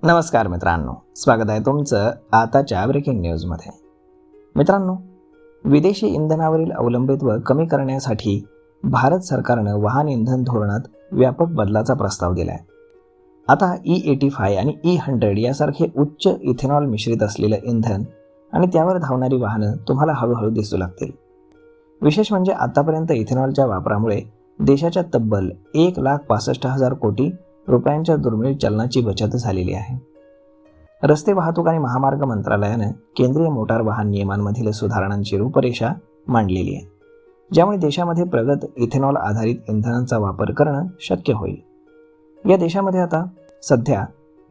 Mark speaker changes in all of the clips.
Speaker 1: नमस्कार मित्रांनो, स्वागत आहे तुमचं आताच्या ब्रेकिंग न्यूजमध्ये. मित्रांनो, विदेशी इंधनावरील अवलंबित्व कमी करण्यासाठी भारत सरकारनं वाहन इंधन धोरणात व्यापक बदलाचा प्रस्ताव दिला आहे. आता E85 आणि E100 यासारखे उच्च इथेनॉल मिश्रित असलेलं इंधन आणि त्यावर धावणारी वाहनं तुम्हाला हळूहळू दिसू लागतील. विशेष म्हणजे आतापर्यंत इथेनॉलच्या वापरामुळे देशाच्या तब्बल 1,65,000 कोटी रुपयांच्या दुर्मिळ चलनाची बचत झालेली आहे. रस्ते वाहतूक आणि महामार्ग मंत्रालयानं केंद्रीय मोटार वाहन नियमांमधील सुधारणांची रूपरेषा मांडलेली आहे, ज्यामुळे देशामध्ये प्रगत इथेनॉल आधारित इंधनांचा वापर करणं शक्य होईल. या देशामध्ये आता सध्या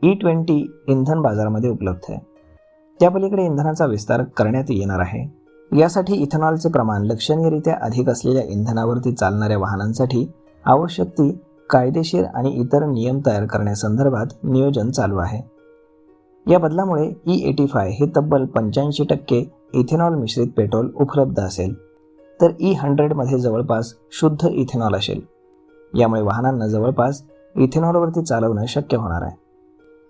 Speaker 1: E20 इंधन बाजारामध्ये उपलब्ध आहे. त्यापलीकडे इंधनाचा विस्तार करण्यात येणार आहे. यासाठी इथेनॉलचे प्रमाण लक्षणीयरित्या अधिक असलेल्या इंधनावरती चालणाऱ्या वाहनांसाठी आवश्यक ती कायदेशीर आणि इतर नियम तयार करण्यासंदर्भात नियोजन चालू आहे. या बदलामुळे E85 हे तब्बल 85% इथेनॉल मिश्रित पेट्रोल उपलब्ध असेल, तर E100 मध्ये जवळपास शुद्ध इथेनॉल असेल. यामुळे वाहनांना जवळपास इथेनॉलवरती चालवणं शक्य होणार आहे.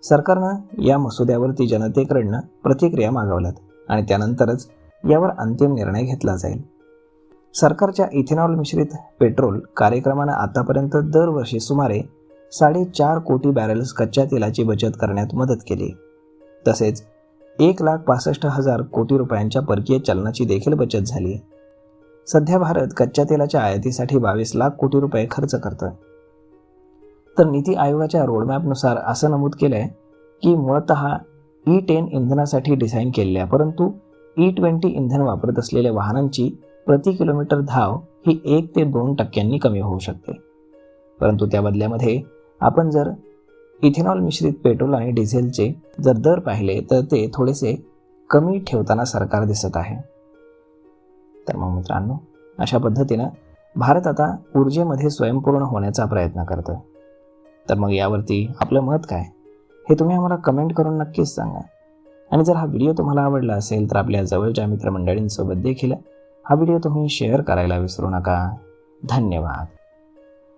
Speaker 1: सरकारनं या मसुद्यावरती जनतेकडनं प्रतिक्रिया मागवल्यात आणि त्यानंतरच यावर अंतिम निर्णय घेतला जाईल. सरकारच्या इथेनॉल मिश्रित पेट्रोल कार्यक्रमानं आतापर्यंत दरवर्षी सुमारे 4.5 कोटी बॅरल्स कच्च्या तेलाची बचत करण्यात मदत केली. तसेच 1,65,000 कोटी रुपयांच्या परकीय चलनाची देखील बचत झाली. सध्या भारत कच्च्या तेलाच्या आयातीसाठी 22 लाख कोटी रुपये खर्च करतोय. तर नीती आयोगाच्या रोडमॅपनुसार असं नमूद केलंय की मूळतः E10 इंधनासाठी डिझाईन केलेल्या परंतु E20 इंधन वापरत असलेल्या वाहनांची प्रति किलोमीटर धाव ही 1 ते 2% कमी होऊ शकते. परंतु त्या बदल्यामध्ये आपण जर इथेनॉल मिश्रित पेट्रोल आणि डिझेलचे जर दर पाहिले तर ते थोडेसे कमी ठेवताना सरकार दिसत आहे. तर मग मित्रांनो, अशा पद्धतीनं भारत आता ऊर्जेमध्ये स्वयंपूर्ण होण्याचा प्रयत्न करतोय. तर मग यावरती आपलं मत काय हे तुम्ही आम्हाला कमेंट करून नक्कीच सांगा. आणि जर हा व्हिडिओ तुम्हाला आवडला असेल तर आपल्या जवळच्या मित्रमंडळींसोबत देखील हा व्हिडिओ तुम्ही शेअर करायला विसरू नका. धन्यवाद.